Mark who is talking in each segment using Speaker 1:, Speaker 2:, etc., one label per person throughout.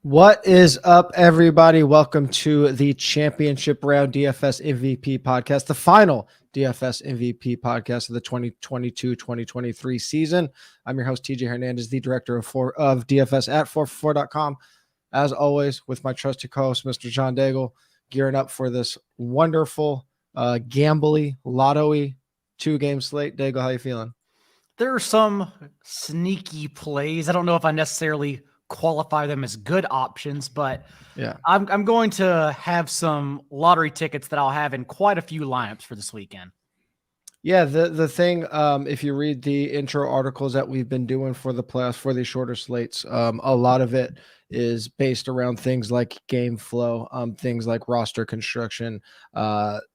Speaker 1: What is up, everybody? Welcome to the Championship Round DFS MVP podcast, the final DFS MVP podcast of the 2022-2023 season. I'm your host, TJ Hernandez, the director of DFS at 4for4.com. As always, with my trusted co-host, Mr. John Daigle, gearing up for this wonderful, gambly, lotto-y two-game slate. Daigle, how you feeling?
Speaker 2: There are some sneaky plays. I don't know if I necessarily qualify them as good options, but
Speaker 1: yeah,
Speaker 2: I'm going to have some lottery tickets that I'll have in quite a few lineups for this weekend.
Speaker 1: Yeah, the thing, if you read the intro articles that we've been doing for the playoffs, for these shorter slates, a lot of it is based around things like game flow, things like roster construction,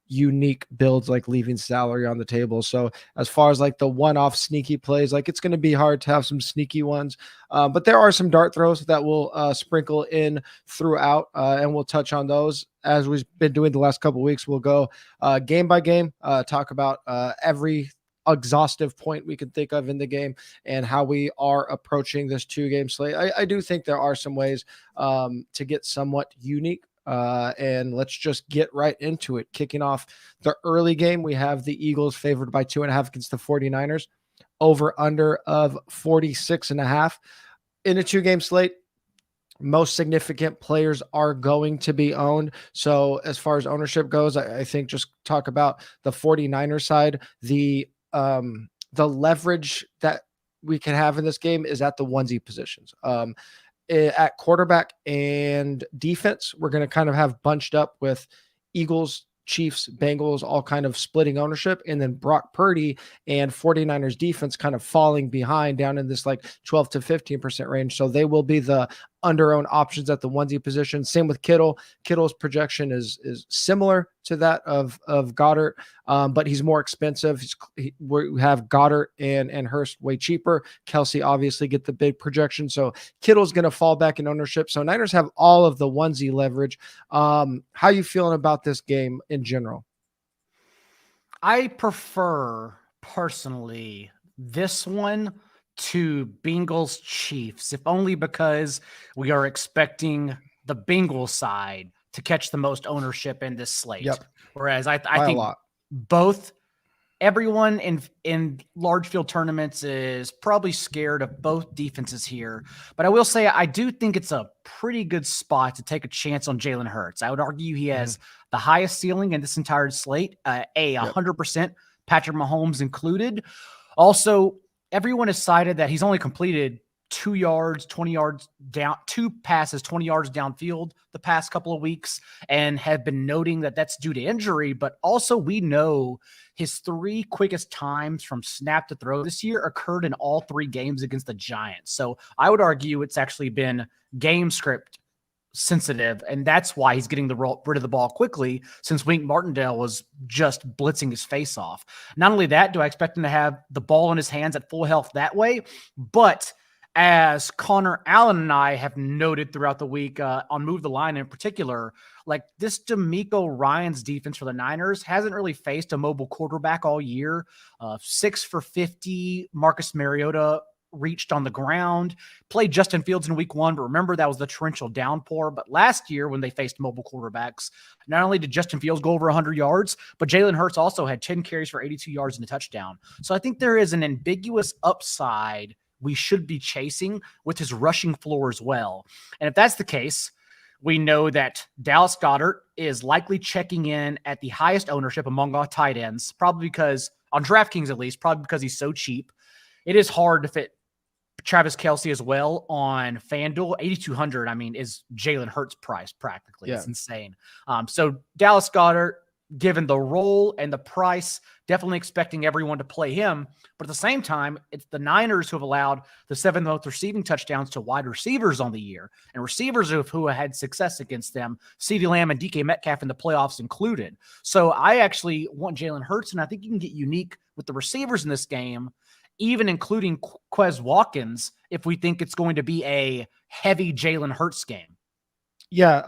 Speaker 1: unique builds like leaving salary on the table. So as far as like the one-off sneaky plays, like it's going to be hard to have some sneaky ones, but there are some dart throws that will sprinkle in throughout, and we'll touch on those as we've been doing the last couple of weeks. We'll go game by game, talk about every exhaustive point we can think of in the game and how we are approaching this two-game slate. I do think there are some ways to get somewhat unique. And let's just get right into it. Kicking off the early game, we have the Eagles favored by 2.5 against the 49ers, over under of 46.5 in a two-game slate. Most significant players are going to be owned. So as far as ownership goes, I think just talk about the 49ers side. The leverage that we can have in this game is at the onesie positions. At quarterback and defense, we're going to kind of have bunched up with Eagles, Chiefs, Bengals, all kind of splitting ownership, and then Brock Purdy and 49ers defense kind of falling behind down in this like 12 to 15% range. So they will be the under-owned options at the onesie position. Same with Kittle. Kittle's projection is similar to that of Goddard, but he's more expensive. We have Goddard and Hurst way cheaper. Kelce obviously get the big projection. So Kittle's going to fall back in ownership. So Niners have all of the onesie leverage. How you feeling about this game in general?
Speaker 2: I prefer personally this one to Bengals Chiefs, if only because we are expecting the Bengals side to catch the most ownership in this slate.
Speaker 1: Yep.
Speaker 2: Whereas I think everyone in large field tournaments is probably scared of both defenses here. But I will say I do think it's a pretty good spot to take a chance on Jalen Hurts. I would argue he has the highest ceiling in this entire slate, 100%, Patrick Mahomes included. Also, everyone has cited that he's only completed 2 yards, 20 yards down, 2 passes, 20 yards downfield the past couple of weeks, and have been noting that that's due to injury. But also we know his 3 quickest times from snap to throw this year occurred in all 3 games against the Giants. So I would argue it's actually been game script sensitive, and that's why he's getting rid of the ball quickly, since Wink Martindale was just blitzing his face off. Not only that, do I expect him to have the ball in his hands at full health that way, but as Connor Allen and I have noted throughout the week on Move the Line in particular, like this DeMeco Ryans defense for the Niners hasn't really faced a mobile quarterback all year. 6 for 50, Marcus Mariota reached on the ground, played Justin Fields in week 1, but remember that was the torrential downpour. But last year when they faced mobile quarterbacks, not only did Justin Fields go over 100 yards, but Jalen Hurts also had 10 carries for 82 yards and a touchdown. So I think there is an ambiguous upside we should be chasing with his rushing floor as well. And if that's the case, we know that Dallas Goedert is likely checking in at the highest ownership among all tight ends, probably because, on DraftKings at least, probably because he's so cheap. It is hard to fit Travis Kelce as well on FanDuel. 8,200, I mean, is Jalen Hurts' price practically. Yeah. It's insane. So Dallas Goedert, given the role and the price, definitely expecting everyone to play him. But at the same time, it's the Niners who have allowed the 7th most receiving touchdowns to wide receivers on the year, and receivers who had success against them, CeeDee Lamb and DK Metcalf in the playoffs included. So I actually want Jalen Hurts, and I think you can get unique with the receivers in this game, even including Quez Watkins, if we think it's going to be a heavy Jalen Hurts game.
Speaker 1: Yeah,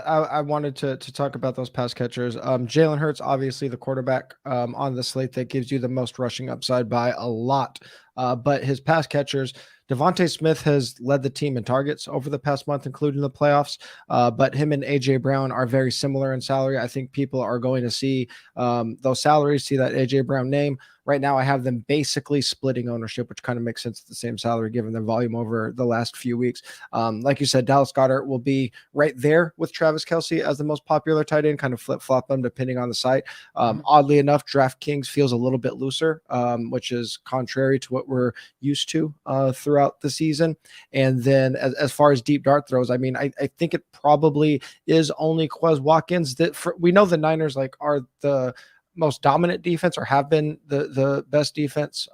Speaker 1: I wanted to talk about those pass catchers. Jalen Hurts, obviously the quarterback on the slate that gives you the most rushing upside by a lot. But his pass catchers, Devontae Smith has led the team in targets over the past month, including the playoffs. But him and AJ Brown are very similar in salary. I think people are going to see those salaries, see that AJ Brown name. Right now, I have them basically splitting ownership, which kind of makes sense at the same salary given their volume over the last few weeks. Like you said, Dallas Goedert will be right there with Travis Kelce as the most popular tight end, kind of flip-flop them depending on the site. Oddly enough, DraftKings feels a little bit looser, which is contrary to what we're used to throughout the season. And then as far as deep dart throws, I mean, I think it probably is only Quez Watkins that we know the Niners are the most dominant defense or have been the best defense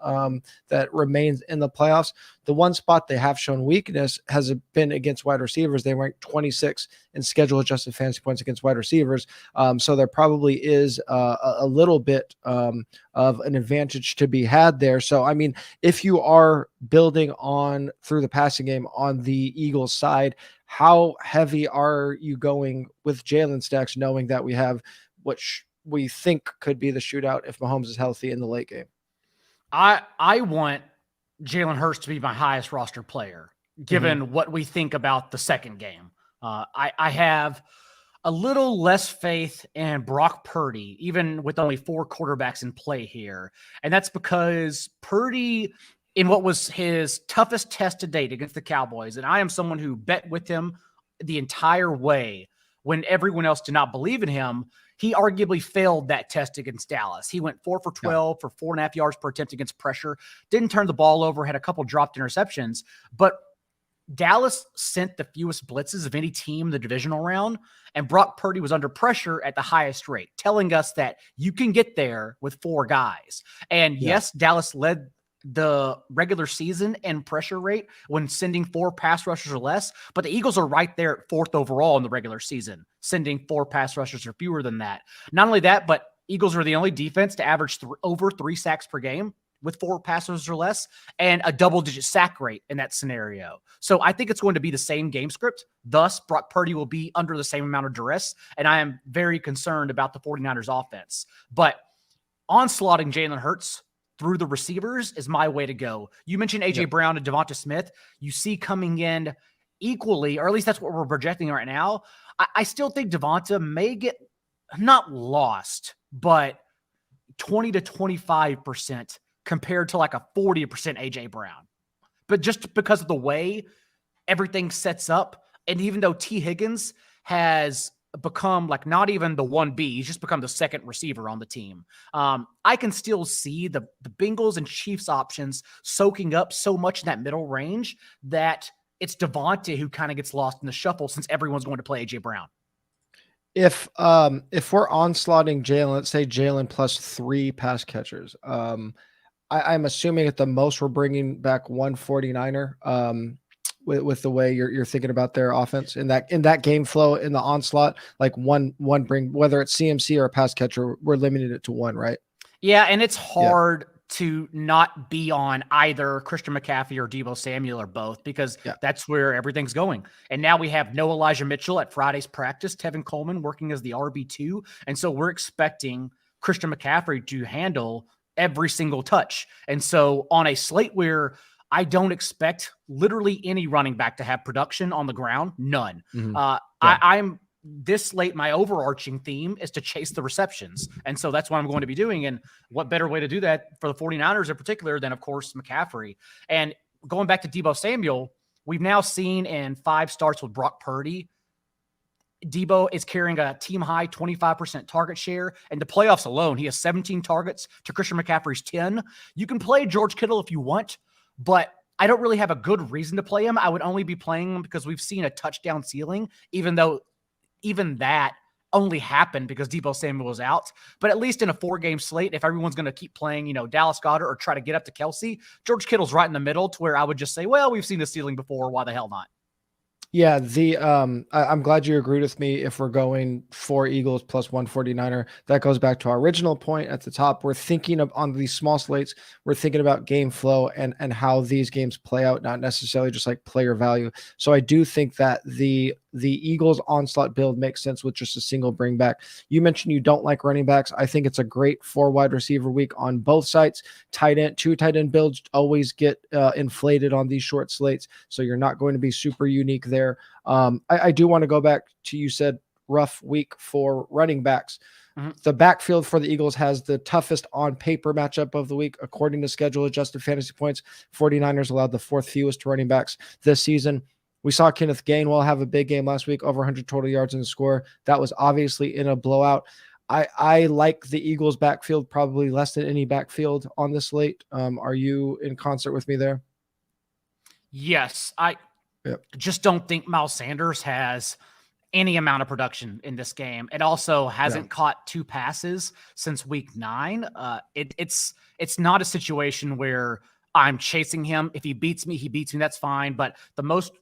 Speaker 1: that remains in the playoffs. The one spot they have shown weakness has been against wide receivers. They ranked 26 in schedule adjusted fantasy points against wide receivers. So there probably is a little bit of an advantage to be had there. So, I mean, if you are building on through the passing game on the Eagles side, how heavy are you going with Jalen stacks, knowing that we have we think could be the shootout if Mahomes is healthy in the late game?
Speaker 2: I want Jalen Hurts to be my highest roster player, given what we think about the second game. I have a little less faith in Brock Purdy, even with only 4 quarterbacks in play here. And that's because Purdy, in what was his toughest test to date against the Cowboys, and I am someone who bet with him the entire way when everyone else did not believe in him, he arguably failed that test against Dallas. He went 4 for 12 for 4.5 yards per attempt against pressure, didn't turn the ball over, had a couple dropped interceptions, but Dallas sent the fewest blitzes of any team in the divisional round, and Brock Purdy was under pressure at the highest rate, telling us that you can get there with 4 guys. And yes, Dallas led the regular season and pressure rate when sending 4 pass rushers or less, but the Eagles are right there at 4th overall in the regular season, sending 4 pass rushers or fewer than that. Not only that, but Eagles are the only defense to average over 3 sacks per game with 4 pass rushers or less, and a double-digit sack rate in that scenario. So I think it's going to be the same game script. Thus, Brock Purdy will be under the same amount of duress, and I am very concerned about the 49ers offense. But onslaughting Jalen Hurts through the receivers is my way to go. You mentioned A.J. Brown and Devonta Smith. You see coming in equally, or at least that's what we're projecting right now. I still think Devonta may get not lost, but 20 to 25% compared to like a 40% A.J. Brown. But just because of the way everything sets up, and even though T. Higgins has become like not even the 1B, he's just become the second receiver on the team. I can still see the Bengals and Chiefs options soaking up so much in that middle range that it's Devonta who kind of gets lost in the shuffle since everyone's going to play AJ Brown.
Speaker 1: If we're onslaughting Jalen, let's say Jalen plus 3 pass catchers, I'm assuming at the most we're bringing back 1 49er. With the way you're thinking about their offense in that game flow in the onslaught, like one bring, whether it's CMC or a pass catcher, we're limiting it to 1, right?
Speaker 2: Yeah, and it's hard to not be on either Christian McCaffrey or Deebo Samuel or both, because that's where everything's going. And now we have no Elijah Mitchell at Friday's practice, Tevin Coleman working as the RB2, and so we're expecting Christian McCaffrey to handle every single touch. And so on a slate where I don't expect literally any running back to have production on the ground. None. I'm this late. My overarching theme is to chase the receptions. And so that's what I'm going to be doing. And what better way to do that for the 49ers in particular than, of course, McCaffrey. And going back to Deebo Samuel, we've now seen in 5 starts with Brock Purdy, Deebo is carrying a team high 25% target share. And the playoffs alone, he has 17 targets to Christian McCaffrey's 10. You can play George Kittle if you want, but I don't really have a good reason to play him. I would only be playing him because we've seen a touchdown ceiling, even though even that only happened because Deebo Samuel was out. But at least in a 4-game slate, if everyone's going to keep playing, Dallas Goedert or try to get up to Kelce, George Kittle's right in the middle to where I would just say, well, we've seen the ceiling before. Why the hell not?
Speaker 1: Yeah, I'm glad you agreed with me. If we're going 4 Eagles plus 1 49er, that goes back to our original point at the top. We're thinking of on these small slates, we're thinking about game flow and how these games play out, not necessarily just like player value. So I do think that the the Eagles onslaught build makes sense with just a single bring back. You mentioned you don't like running backs. I think it's a great 4 wide receiver week on both sides. Two tight end builds always get inflated on these short slates, so you're not going to be super unique there. I do want to go back to, you said rough week for running backs. The backfield for the Eagles has the toughest on paper matchup of the week. According to schedule adjusted fantasy points, 49ers allowed the 4th fewest running backs this season. We saw Kenneth Gainwell have a big game last week, over 100 total yards in the score. That was obviously in a blowout. I like the Eagles backfield probably less than any backfield on this slate. Are you in concert with me there?
Speaker 2: Yes. I just don't think Miles Sanders has any amount of production in this game. It also hasn't caught 2 passes since week 9. It's not a situation where I'm chasing him. If he beats me, that's fine. But the most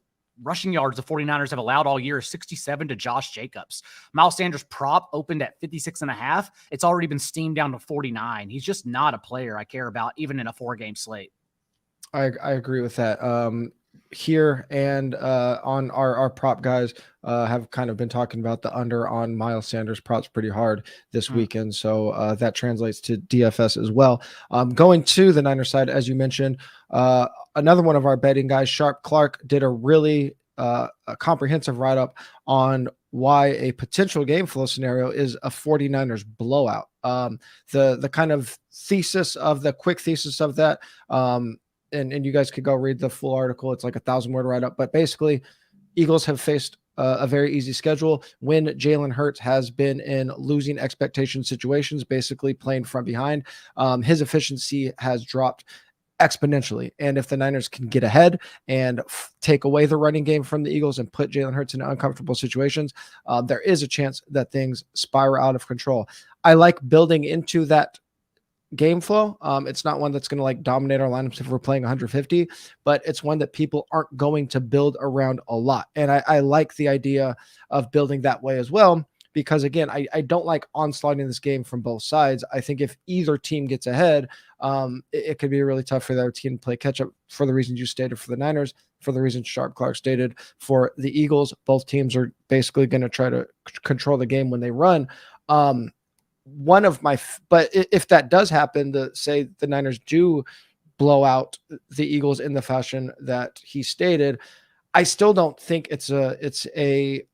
Speaker 2: rushing yards the 49ers have allowed all year is 67 to Josh Jacobs. Miles Sanders prop opened at 56.5. It's already been steamed down to 49. He's just not a player I care about, even in a 4-game slate.
Speaker 1: I agree with that. Here and on our prop guys have kind of been talking about the under on Miles Sanders props pretty hard this weekend. So that translates to DFS as well. Going to the Niners side, as you mentioned, another one of our betting guys, Sharp Clark, did a really a comprehensive write-up on why a potential game flow scenario is a 49ers blowout. The kind of quick thesis of that, and you guys could go read the full article. It's like a 1,000-word write-up. But basically, Eagles have faced a very easy schedule when Jalen Hurts has been in losing expectation situations, basically playing from behind. His efficiency has dropped exponentially. And if the Niners can get ahead and take away the running game from the Eagles and put Jalen Hurts in uncomfortable situations, there is a chance that things spiral out of control. I like building into that game flow. It's not one that's going to like dominate our lineups if we're playing 150, but it's one that people aren't going to build around a lot. And I like the idea of building that way as well, because again, I don't like onslaughting this game from both sides. I think if either team gets ahead, it could be really tough for the other team to play catch up for the reasons you stated for the Niners, for the reasons Sharp Clark stated for the Eagles. Both teams are basically going to try to control the game when they run. But if that does happen, say the Niners do blow out the Eagles in the fashion that he stated, I still don't think it's a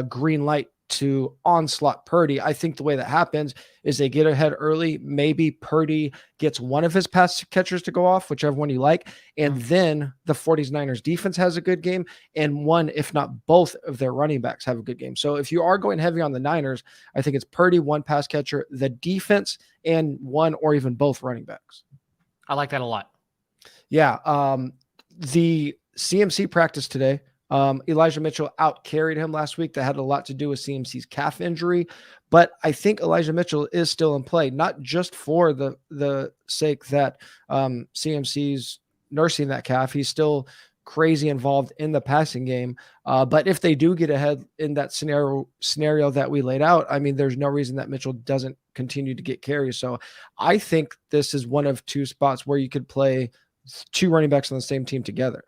Speaker 1: green light to onslaught Purdy. I think the way that happens is they get ahead early. Maybe Purdy gets one of his pass catchers to go off, whichever one you like. And then the 49ers defense has a good game, and one, if not both of their running backs have a good game. So if you are going heavy on the Niners, I think it's Purdy, one pass catcher, the defense, and one or even both running backs.
Speaker 2: I like that a lot.
Speaker 1: Yeah. The CMC practice today, Elijah Mitchell out-carried him last week. That had a lot to do with CMC's calf injury, but I think Elijah Mitchell is still in play, not just for the sake that CMC's nursing that calf. He's still crazy involved in the passing game. But if they do get ahead in that scenario that we laid out, I mean, there's no reason that Mitchell doesn't continue to get carries. So I think this is one of 2 spots where you could play 2 running backs on the same team together.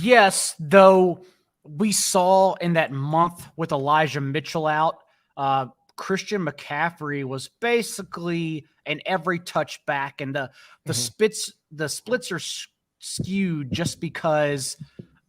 Speaker 2: Yes, though we saw in that month with Elijah Mitchell out, Christian McCaffrey was basically an every touch back, and the splits are skewed just because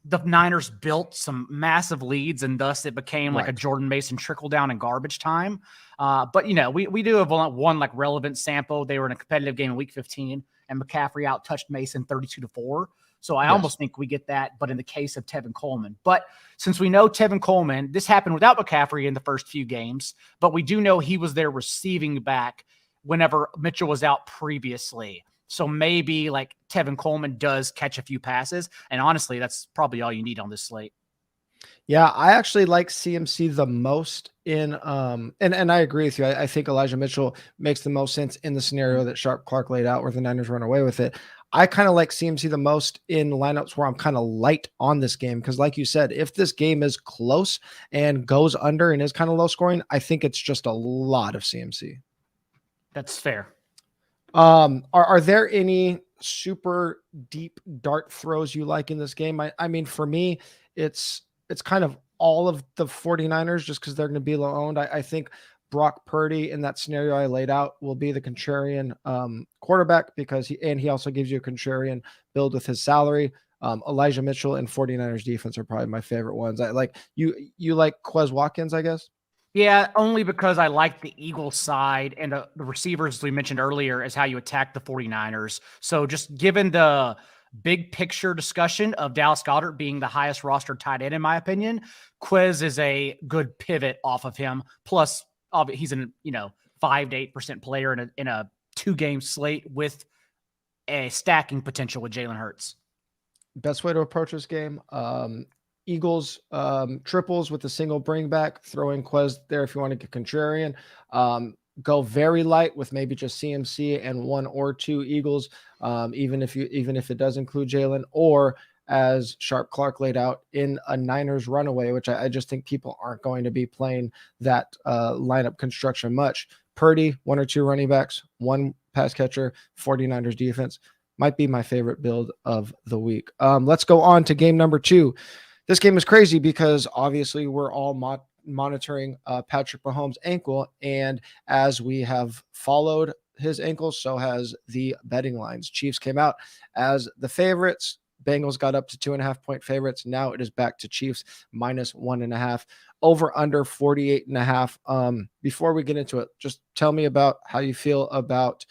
Speaker 2: the Niners built some massive leads, and thus it became like a Jordan Mason trickle down in garbage time. But we do have one like relevant sample. They were in a competitive game in week 15, and McCaffrey out touched Mason 32-4. So I almost think we get that, but in the case of Tevin Coleman. But since we know Tevin Coleman, this happened without McCaffrey in the first few games, but we do know he was there receiving back whenever Mitchell was out previously. So maybe like Tevin Coleman does catch a few passes. And honestly, that's probably all you need on this slate.
Speaker 1: Yeah, I actually like CMC the most in and I agree with you. I think Elijah Mitchell makes the most sense in the scenario that Sharp Clark laid out where the Niners run away with it. I kind of like CMC the most in lineups where I'm kind of light on this game, because like you said, if this game is close and goes under and is kind of low scoring, I think it's just a lot of CMC.
Speaker 2: That's fair.
Speaker 1: Are there any super deep dart throws you like in this game? I mean, for me, it's kind of all of the 49ers just because they're going to be low owned. I think Brock Purdy in that scenario I laid out will be the contrarian quarterback because he also gives you a contrarian build with his salary. Elijah Mitchell and 49ers defense are probably my favorite ones. I like you like Quez Watkins, I guess.
Speaker 2: Yeah, only because I like the Eagles side and the receivers we mentioned earlier is how you attack the 49ers. So just given the big picture discussion of Dallas Goedert being the highest roster tight end, in my opinion, Quez is a good pivot off of him. Plus, he's an 5 to 8% player in a 2-game slate with a stacking potential with Jalen Hurts.
Speaker 1: Best way to approach this game. Eagles triples with a single bring back, throwing Quez there if you want to get contrarian. Go very light with maybe just CMC and 1 or 2 Eagles, even if it does include Jalen, or as Sharp Clark laid out in a Niners runaway, which I just think people aren't going to be playing that lineup construction much. Purdy, 1 or 2 running backs, 1 pass catcher, 49ers defense might be my favorite build of the week. Let's go on to game number 2. This game is crazy because obviously we're all monitoring Patrick Mahomes' ankle. And as we have followed his ankle, so has the betting lines. Chiefs came out as the favorites. Bengals got up to 2.5-point favorites. Now it is back to Chiefs minus 1.5, over under 48.5. Before we get into it, just tell me about how you feel about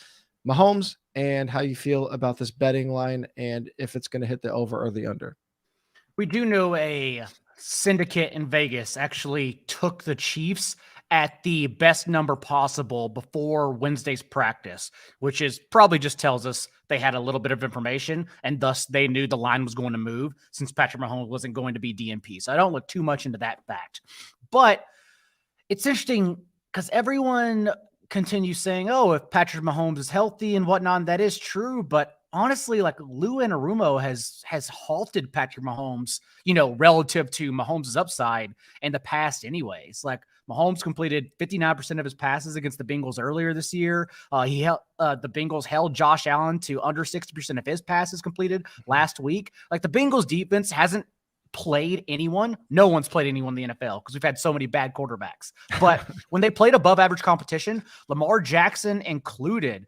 Speaker 1: Mahomes and how you feel about this betting line and if it's going to hit the over or the under.
Speaker 2: We do know a syndicate in Vegas actually took the Chiefs at the best number possible before Wednesday's practice, which is probably just tells us they had a little bit of information and thus they knew the line was going to move since Patrick Mahomes wasn't going to be DNP. So I don't look too much into that fact. But it's interesting because everyone continues saying, oh, if Patrick Mahomes is healthy and whatnot, and that is true. But honestly, like Lou Anarumo has halted Patrick Mahomes, relative to Mahomes' upside in the past anyways. Like Mahomes completed 59% of his passes against the Bengals earlier this year. The Bengals held Josh Allen to under 60% of his passes completed last week. Like the Bengals defense hasn't played anyone. No one's played anyone in the NFL because we've had so many bad quarterbacks. But when they played above average competition, Lamar Jackson included,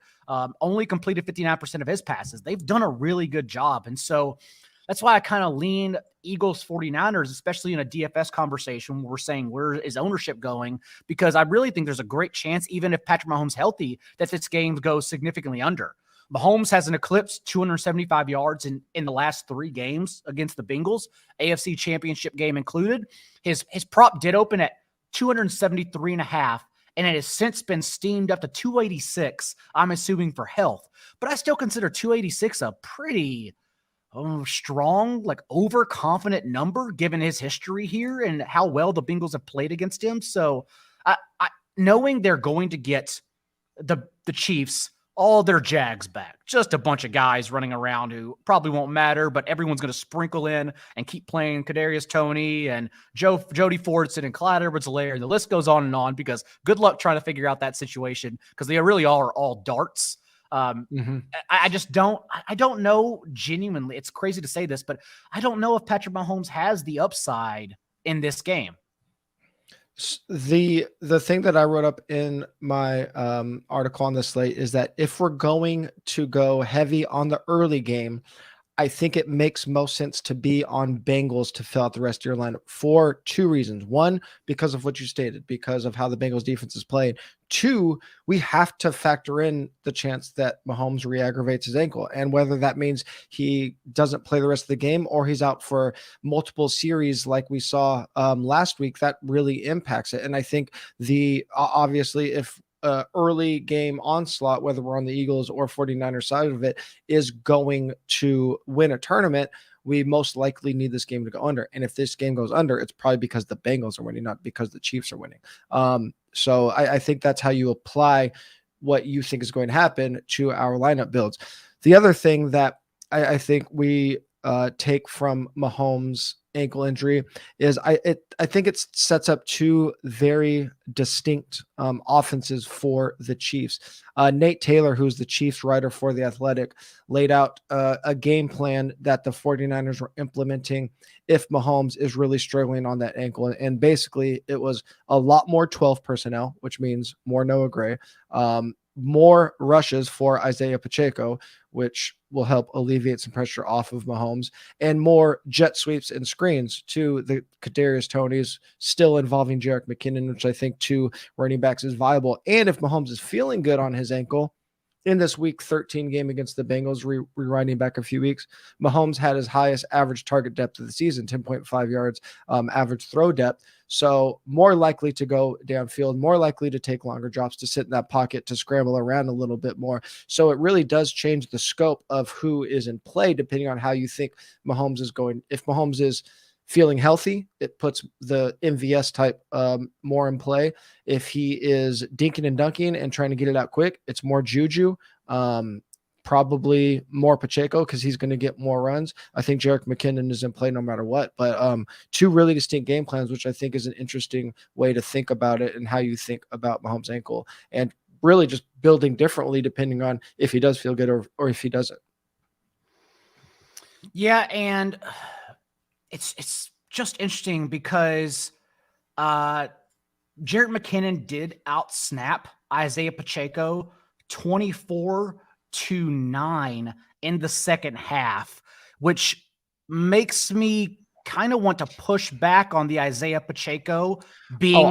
Speaker 2: only completed 59% of his passes. They've done a really good job. And so that's why I kind of lean Eagles 49ers, especially in a DFS conversation where we're saying where is ownership going, because I really think there's a great chance, even if Patrick Mahomes healthy, that this game goes significantly under. Mahomes has an eclipsed 275 yards in the last 3 games against the Bengals, AFC Championship game included. His prop did open at 273.5, and it has since been steamed up to 286, I'm assuming for health. But I still consider 286 a pretty strong, like overconfident number given his history here and how well the Bengals have played against him. So I knowing they're going to get the Chiefs all their Jags back, just a bunch of guys running around who probably won't matter, but everyone's going to sprinkle in and keep playing Kadarius Toney and Jody Fortson and Clyde Edwards-Helaire, and the list goes on because good luck trying to figure out that situation because they really are all darts. I don't know genuinely. It's crazy to say this, but I don't know if Patrick Mahomes has the upside in this game.
Speaker 1: The thing that I wrote up in my article on the slate is that if we're going to go heavy on the early game, I think it makes most sense to be on Bengals to fill out the rest of your lineup for 2 reasons. 1, because of what you stated, because of how the Bengals defense is played. 2, we have to factor in the chance that Mahomes re-aggravates his ankle, and whether that means he doesn't play the rest of the game or he's out for multiple series like we saw last week, that really impacts it. And I think obviously if early game onslaught, whether we're on the Eagles or 49ers side of it, is going to win a tournament, we most likely need this game to go under. And if this game goes under, it's probably because the Bengals are winning, not because the Chiefs are winning. So I think that's how you apply what you think is going to happen to our lineup builds. The other thing that I think we take from Mahomes ankle injury is I think it sets up two very distinct offenses for the Chiefs. Nate Taylor, who's the Chiefs writer for The Athletic, laid out a game plan that the 49ers were implementing if Mahomes is really struggling on that ankle. And basically it was a lot more 12 personnel, which means more Noah Gray, more rushes for Isaiah Pacheco, which will help alleviate some pressure off of Mahomes, and more jet sweeps and screens to the Kadarius Tonys, still involving Jerick McKinnon, which I think two running backs is viable. And if Mahomes is feeling good on his ankle, in this week 13 game against the Bengals, rewinding back a few weeks, Mahomes had his highest average target depth of the season, 10.5 yards average throw depth. So more likely to go downfield, more likely to take longer drops, to sit in that pocket, to scramble around a little bit more. So it really does change the scope of who is in play depending on how you think Mahomes is going. If Mahomes is feeling healthy, it puts the MVS type more in play. If he is dinking and dunking and trying to get it out quick, it's more Juju, probably more Pacheco because he's going to get more runs. I think Jerick McKinnon is in play no matter what, but two really distinct game plans, which I think is an interesting way to think about it and how you think about Mahomes' ankle, and really just building differently depending on if he does feel good or if he doesn't.
Speaker 2: Yeah, and it's just interesting because Jerick McKinnon did outsnap Isaiah Pacheco 24-9 in the second half, which makes me kind of want to push back on the Isaiah Pacheco being.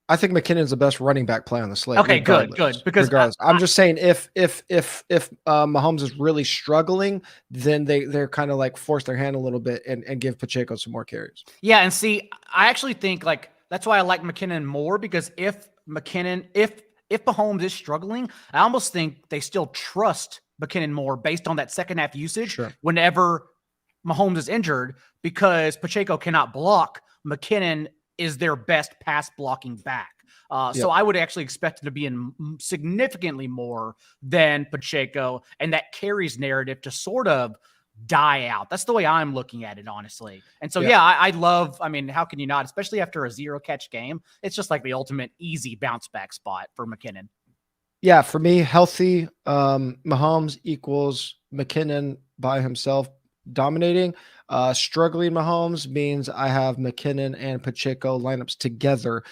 Speaker 1: I think McKinnon's the best running back play on the slate.
Speaker 2: Okay, good. Because
Speaker 1: I'm just saying, if Mahomes is really struggling, then they're kind of like force their hand a little bit and give Pacheco some more carries.
Speaker 2: Yeah, and see, I actually think like that's why I like McKinnon more, because if Mahomes is struggling, I almost think they still trust McKinnon more based on that second half usage.
Speaker 1: Sure.
Speaker 2: Whenever Mahomes is injured, because Pacheco cannot block, McKinnon is their best pass blocking back. So I would actually expect him to be in significantly more than Pacheco, and that carries narrative to sort of die out. That's the way I'm looking at it, honestly. And so, I love, I mean, how can you not, especially after a 0-catch game? It's just like the ultimate easy bounce back spot for McKinnon.
Speaker 1: Yeah, for me, healthy Mahomes equals McKinnon by himself dominating. Struggling Mahomes means I have McKinnon and Pacheco lineups together,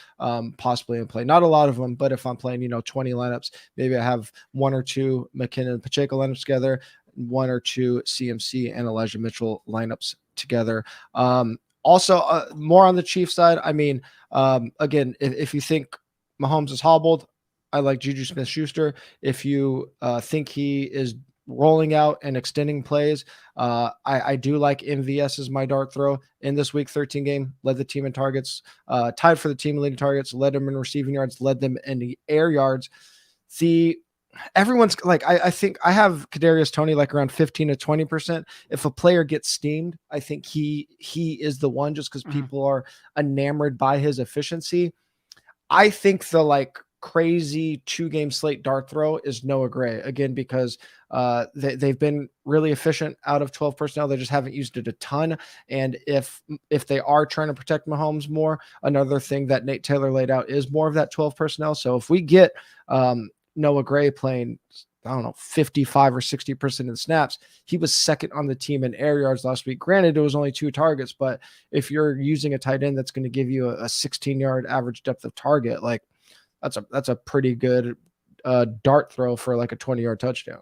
Speaker 1: possibly in play. Not a lot of them, but if I'm playing, 20 lineups, maybe I have one or two McKinnon and Pacheco lineups together, one or two CMC and Elijah Mitchell lineups together. Also, more on the Chiefs side. I mean, again, if you think Mahomes is hobbled, I like Juju Smith-Schuster. If you think he is rolling out and extending plays, I do like MVS as my dart throw in this week 13 game. Led the team in targets, tied for the team in leading targets, led them in receiving yards, led them in the air yards. Everyone's like, I think I have Kadarius Toney like around 15 to 20%. If a player gets steamed, I think he is the one, just because people are enamored by his efficiency. I think the like crazy 2-game slate dart throw is Noah Gray, again, because they've been really efficient out of 12 personnel. They just haven't used it a ton. And if they are trying to protect Mahomes more, another thing that Nate Taylor laid out is more of that 12 personnel. So if we get Noah Gray playing, I don't know, 55 or 60% of the snaps, he was second on the team in air yards last week. Granted, it was only 2 targets, but if you're using a tight end that's going to give you a 16-yard average depth of target, like that's a pretty good dart throw for like a 20-yard touchdown.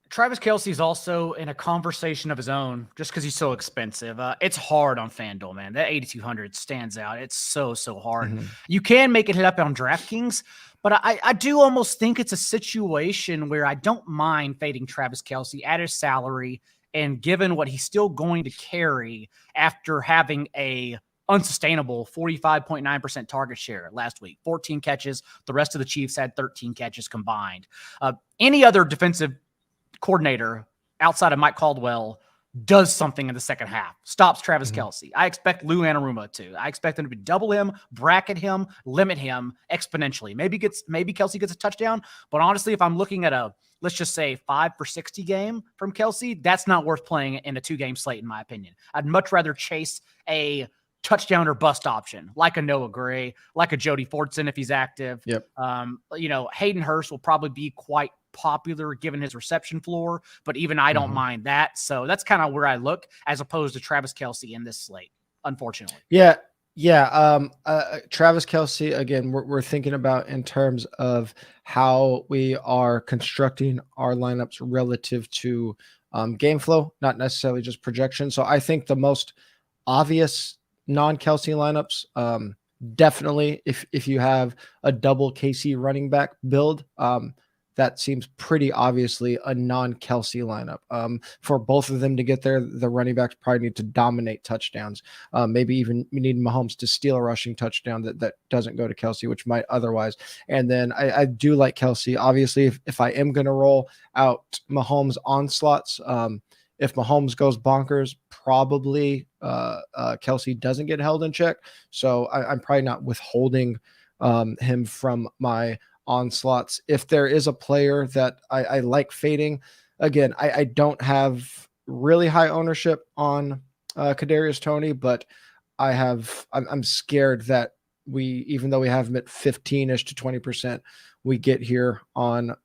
Speaker 2: Travis Kelce is also in a conversation of his own just because he's so expensive. It's hard on FanDuel, man. That 8,200 stands out. It's so hard. Mm-hmm. You can make it hit up on DraftKings, but I do almost think it's a situation where I don't mind fading Travis Kelce at his salary, and given what he's still going to carry after having a unsustainable 45.9% target share last week, 14 catches. The rest of the Chiefs had 13 catches combined. Any other defensive coordinator outside of Mike Caldwell does something in the second half, stops Travis Kelce. I expect Lou Anarumo to. I expect him to double him, bracket him, limit him exponentially. Maybe Kelce gets a touchdown, but honestly, if I'm looking at a, let's just say 5 for 60 game from Kelce, that's not worth playing in a 2-game slate, in my opinion. I'd much rather chase a touchdown or bust option, like a Noah Gray, like a Jody Fortson if he's active.
Speaker 1: Yep.
Speaker 2: Hayden Hurst will probably be quite popular given his reception floor, but even I don't mind that. So that's kind of where I look as opposed to Travis Kelce in this slate, unfortunately.
Speaker 1: Yeah. Travis Kelce, again, we're thinking about in terms of how we are constructing our lineups relative to game flow, not necessarily just projection. So I think the most obvious non-Kelce lineups, definitely if you have a double KC running back build, that seems pretty obviously a non-Kelce lineup. For both of them to get there, the running backs probably need to dominate touchdowns. Maybe even you need Mahomes to steal a rushing touchdown that doesn't go to Kelce, which might otherwise. And then I do like Kelce. Obviously, if I am going to roll out Mahomes onslaughts, if Mahomes goes bonkers, probably Kelce doesn't get held in check. So I'm probably not withholding him from my onslaughts. If there is a player that I like fading, again, I don't have really high ownership on Kadarius Toney, but I'm scared that even though we have him at 15ish to 20%, we get here on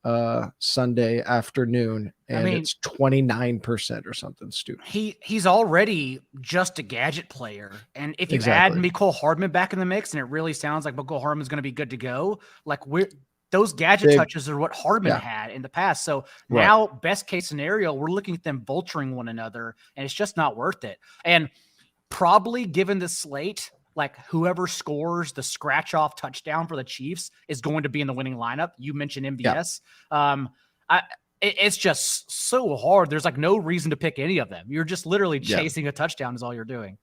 Speaker 1: Sunday afternoon and it's 29% or something stupid.
Speaker 2: He's already just a gadget player. And if you add Mecole Hardman back in the mix, and it really sounds like Mecole Hardman is going to be good to go, like those gadget touches are what Hardman had in the past. So now, best case scenario, we're looking at them vulturing one another, and it's just not worth it. And probably given the slate, like whoever scores the scratch off touchdown for the Chiefs is going to be in the winning lineup. You mentioned MVS. It's just so hard. There's like no reason to pick any of them. You're just literally chasing a touchdown is all you're doing.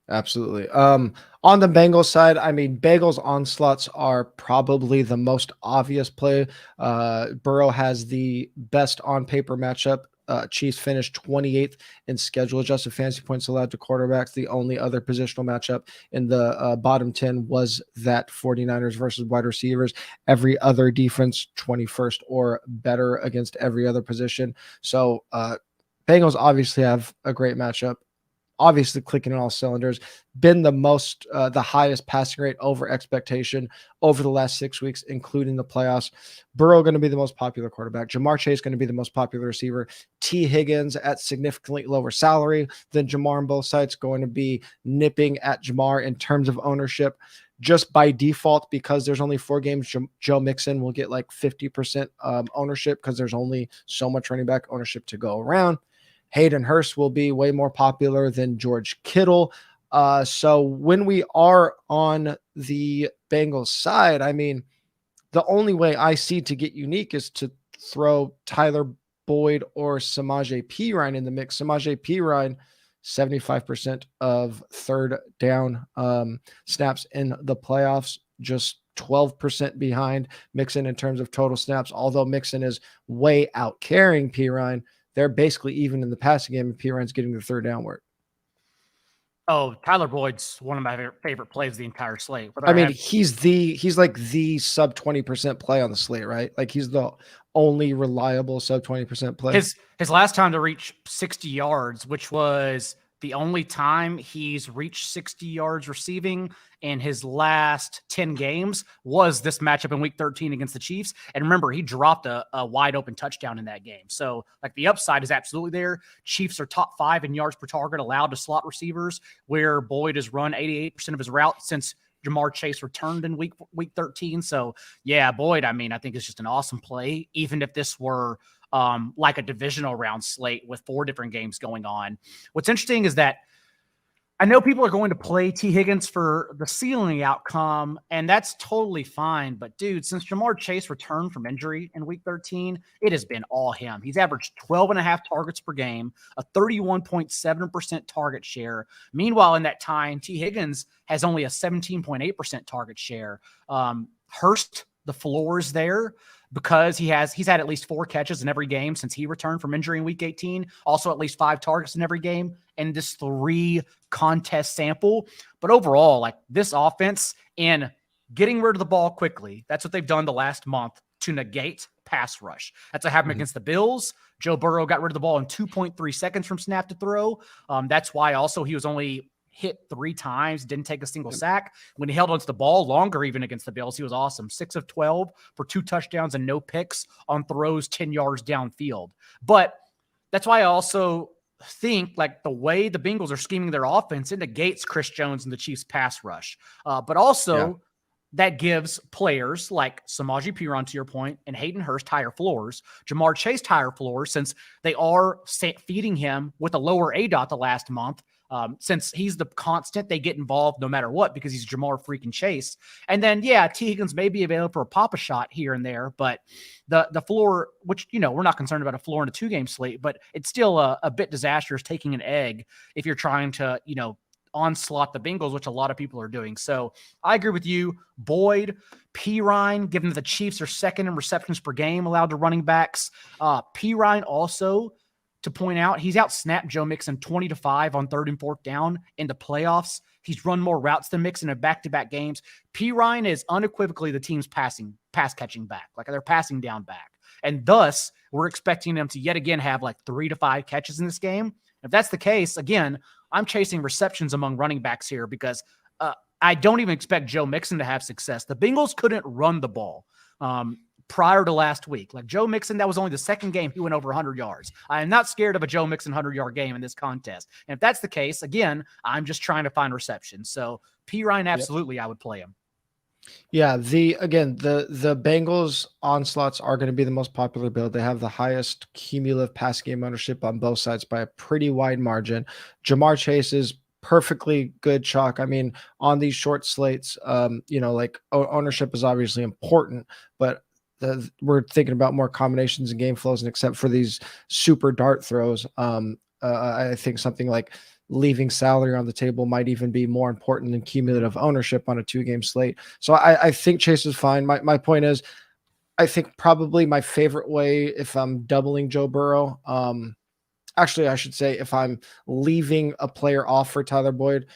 Speaker 1: Absolutely. On the Bengals side, I mean, Bengals onslaughts are probably the most obvious play. Burrow has the best on paper matchup. Chiefs finished 28th in schedule adjusted fantasy points allowed to quarterbacks. The only other positional matchup in the bottom 10 was that 49ers versus wide receivers. Every other defense 21st or better against every other position. So Bengals obviously have a great matchup. Obviously clicking on all cylinders, been the highest passing rate over expectation over the last 6 weeks, including the playoffs. Burrow going to be the most popular quarterback. Jamar Chase going to be the most popular receiver. T. Higgins at significantly lower salary than Jamar on both sides, going to be nipping at Jamar in terms of ownership. Just by default, because there's only 4 games, Joe Mixon will get like 50% ownership because there's only so much running back ownership to go around. Hayden Hurst will be way more popular than George Kittle. So when we are on the Bengals side, I mean, the only way I see to get unique is to throw Tyler Boyd or Samaje Perine in the mix. Samaje Perine, 75% of third down snaps in the playoffs, just 12% behind Mixon in terms of total snaps. Although Mixon is way out carrying Perine, they're basically even in the passing game, and Perine's getting the third down work.
Speaker 2: Oh, Tyler Boyd's one of my favorite plays of the entire slate.
Speaker 1: I mean, he's like the sub 20% play on the slate, right? Like he's the only reliable sub 20% play.
Speaker 2: His last time to reach 60 yards, which was the only time he's reached 60 yards receiving in his last 10 games, was this matchup in week 13 against the Chiefs. And remember, he dropped a wide open touchdown in that game. So like the upside is absolutely there. Chiefs are top 5 in yards per target allowed to slot receivers, where Boyd has run 88% of his routes since Jamar Chase returned in week 13. So yeah, Boyd, I mean, I think it's just an awesome play, even if this were like a divisional round slate with 4 different games going on. What's interesting is that I know people are going to play T. Higgins for the ceiling outcome, and that's totally fine. But dude, since Jamar Chase returned from injury in week 13, it has been all him. He's averaged 12.5 targets per game, a 31.7% target share. Meanwhile, in that time, T. Higgins has only a 17.8% target share. Hurst, the floor is there. because he's had at least 4 catches in every game since he returned from injury in week 18, also at least 5 targets in every game in this 3 contest sample. But overall, like this offense and getting rid of the ball quickly, that's what they've done the last month to negate pass rush. That's what happened against the Bills. Joe Burrow got rid of the ball in 2.3 seconds from snap to throw. That's why also he was only hit 3 times, didn't take a single sack. When he held onto the ball longer, even against the Bills, he was awesome. 6 of 12 for 2 touchdowns and no picks on throws 10 yards downfield. But that's why I also think like the way the Bengals are scheming their offense, it negates Chris Jones and the Chiefs pass rush. But also that gives players like Samaje Perine, to your point, and Hayden Hurst higher floors, Jamar Chase higher floors, since they are feeding him with a lower ADOT the last month. Since he's the constant, they get involved no matter what because he's Jamar freaking Chase. And then, T. Higgins may be available for a pop-a shot here and there, but the floor, which, we're not concerned about a floor in a 2-game slate, but it's still a bit disastrous taking an egg if you're trying to, onslaught the Bengals, which a lot of people are doing. So I agree with you. Boyd, Perine, given that the Chiefs are second in receptions per game allowed to running backs. Perine also, to point out, he's out-snapped Joe Mixon 20-5 on 3rd and 4th down in the playoffs. He's run more routes than Mixon in back-to-back games. Perine is unequivocally the team's pass-catching back. Like, they're passing down back. And thus, we're expecting them to yet again have like 3 to 5 catches in this game. If that's the case, again, I'm chasing receptions among running backs here because I don't even expect Joe Mixon to have success. The Bengals couldn't run the ball prior to last week. Like Joe Mixon, that was only the 2nd game he went over 100 yards. I am not scared of a Joe Mixon 100-yard game in this contest. And if that's the case, again, I'm just trying to find receptions. So Perine, absolutely, I would play him.
Speaker 1: Yeah, the Bengals onslaughts are going to be the most popular build. They have the highest cumulative pass game ownership on both sides by a pretty wide margin. Jamar Chase is perfectly good chalk. I mean, on these short slates, like ownership is obviously important, but we're thinking about more combinations and game flows, and except for these super dart throws, I think something like leaving salary on the table might even be more important than cumulative ownership on a 2-game slate. So I think Chase is fine. My point is, I think probably my favorite way if I'm doubling Joe Burrow, actually I should say if I'm leaving a player off for Tyler Boyd,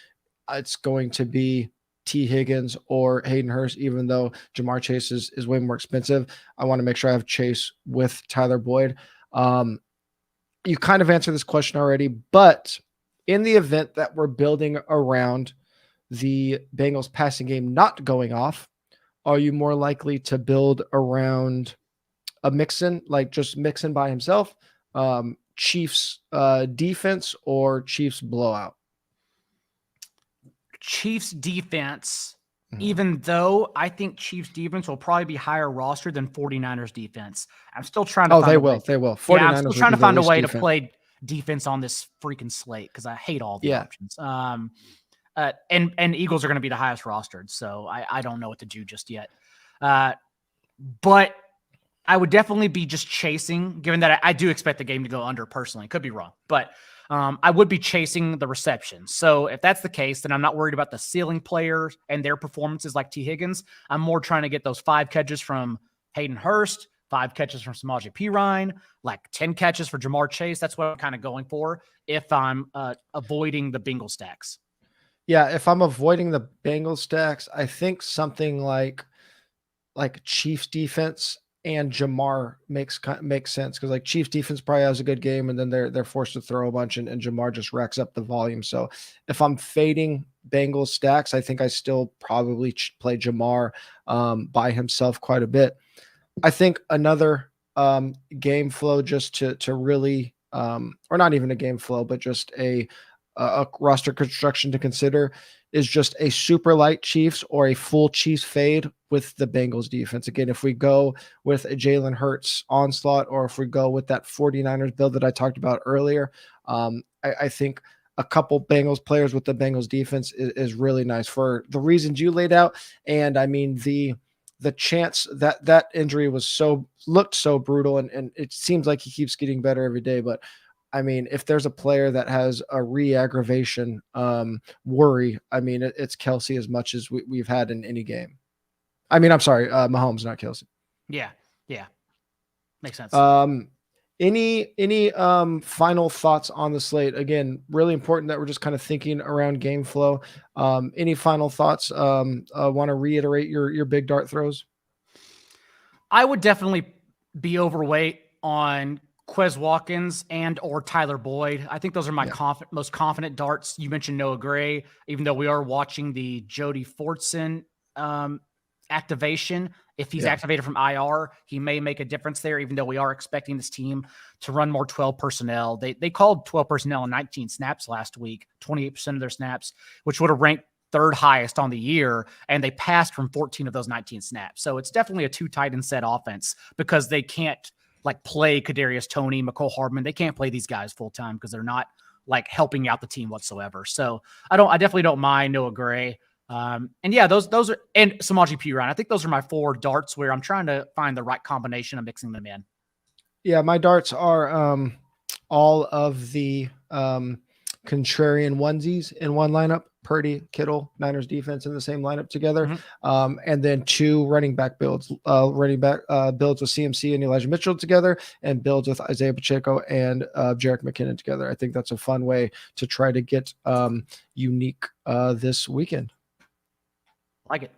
Speaker 1: it's going to be T. Higgins or Hayden Hurst, even though Jamar Chase is way more expensive. I want to make sure I have Chase with Tyler Boyd. You kind of answered this question already, but in the event that we're building around the Bengals passing game not going off, are you more likely to build around a Mixon, like just Mixon by himself, Chiefs defense, or Chiefs blowout?
Speaker 2: Chiefs defense, even though I think Chiefs defense will probably be higher roster than 49ers defense. I'm still trying to
Speaker 1: they will. 49ers
Speaker 2: I'm still trying to find a way to play defense on this freaking slate because I hate all the options. And Eagles are going to be the highest rostered, so I don't know what to do just yet. But I would definitely be just chasing, given that I do expect the game to go under personally. Could be wrong, but I would be chasing the receptions. So if that's the case, then I'm not worried about the ceiling players and their performances like T. Higgins. I'm more trying to get those 5 catches from Hayden Hurst, 5 catches from Samaje Perine, like 10 catches for Jamar Chase. That's what I'm kind of going for if I'm avoiding the Bengals stacks.
Speaker 1: Yeah, if I'm avoiding the Bengals stacks, I think something like Chiefs defense and Jamar makes sense, because like Chiefs defense probably has a good game, and then they're forced to throw a bunch, and Jamar just racks up the volume. So if I'm fading Bengals stacks, I think I still probably play Jamar by himself quite a bit. I think another game flow just to really, or not even a game flow, but just a roster construction to consider is just a super light Chiefs or a full Chiefs fade with the Bengals defense. Again, if we go with a Jalen Hurts onslaught, or if we go with that 49ers build that I talked about earlier, I think a couple Bengals players with the Bengals defense is really nice for the reasons you laid out. And I mean, the chance that injury looked so brutal, and it seems like he keeps getting better every day. But I mean, if there's a player that has a re-aggravation worry, I mean, it's Kelce as much as we've had in any game. I mean, I'm sorry, Mahomes, not Kelce.
Speaker 2: Yeah. Makes sense.
Speaker 1: Any final thoughts on the slate? Again, really important that we're just kind of thinking around game flow. Any final thoughts? Want to reiterate your big dart throws?
Speaker 2: I would definitely be overweight on Quez Watkins and or Tyler Boyd. I think those are my most confident darts. You mentioned Noah Gray, even though we are watching the Jody Fortson activation. If he's activated from IR, he may make a difference there, even though we are expecting this team to run more 12 personnel. They called 12 personnel in 19 snaps last week, 28% of their snaps, which would have ranked third highest on the year, and they passed from 14 of those 19 snaps. So it's definitely a two tight end set offense because they can't like play Kadarius Toney, McCole Hardman. They can't play these guys full time because they're not like helping out the team whatsoever. So I definitely don't mind Noah Gray. And yeah, those are, and Samaje Perine. I think those are my 4 darts where I'm trying to find the right combination of mixing them in.
Speaker 1: Yeah, my darts are all of the contrarian onesies in one lineup. Purdy, Kittle, Niners defense in the same lineup together. And then 2 running back builds, builds with CMC and Elijah Mitchell together, and builds with Isaiah Pacheco and Jerick McKinnon together. I think that's a fun way to try to get unique this weekend.
Speaker 2: Like it.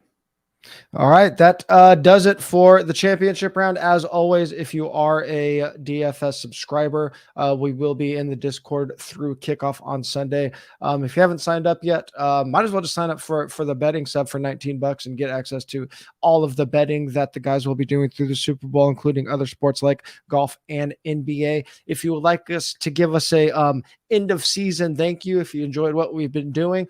Speaker 1: All right, that does it for the championship round. As always, if you are a DFS subscriber, we will be in the Discord through kickoff on Sunday. If you haven't signed up yet, might as well just sign up for the betting sub for $19 and get access to all of the betting that the guys will be doing through the Super Bowl, including other sports like golf and NBA. If you would like us to give us a end of season thank you, if you enjoyed what we've been doing,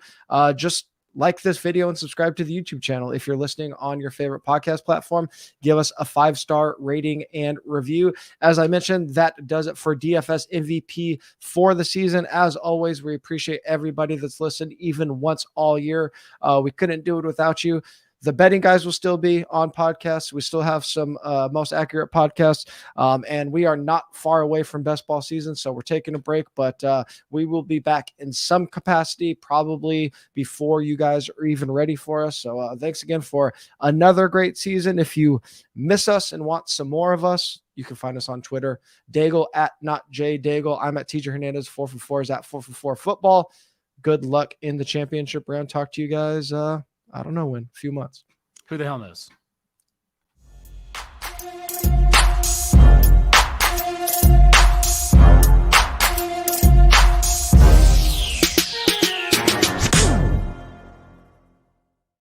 Speaker 1: just like this video and subscribe to the YouTube channel. If you're listening on your favorite podcast platform, give us a 5-star rating and review. As I mentioned, that does it for DFS MVP for the season. As always, we appreciate everybody that's listened even once all year. We couldn't do it without you. The betting guys will still be on podcasts. We still have some most accurate podcasts, and we are not far away from best ball season, so we're taking a break, but we will be back in some capacity probably before you guys are even ready for us. So thanks again for another great season. If you miss us and want some more of us, you can find us on Twitter. Daigle at NotJDaigle. I'm at TJ Hernandez. 4for4 is at 4for4 football. Good luck in the championship round. Talk to you guys. I don't know when, a few months.
Speaker 2: Who the hell knows?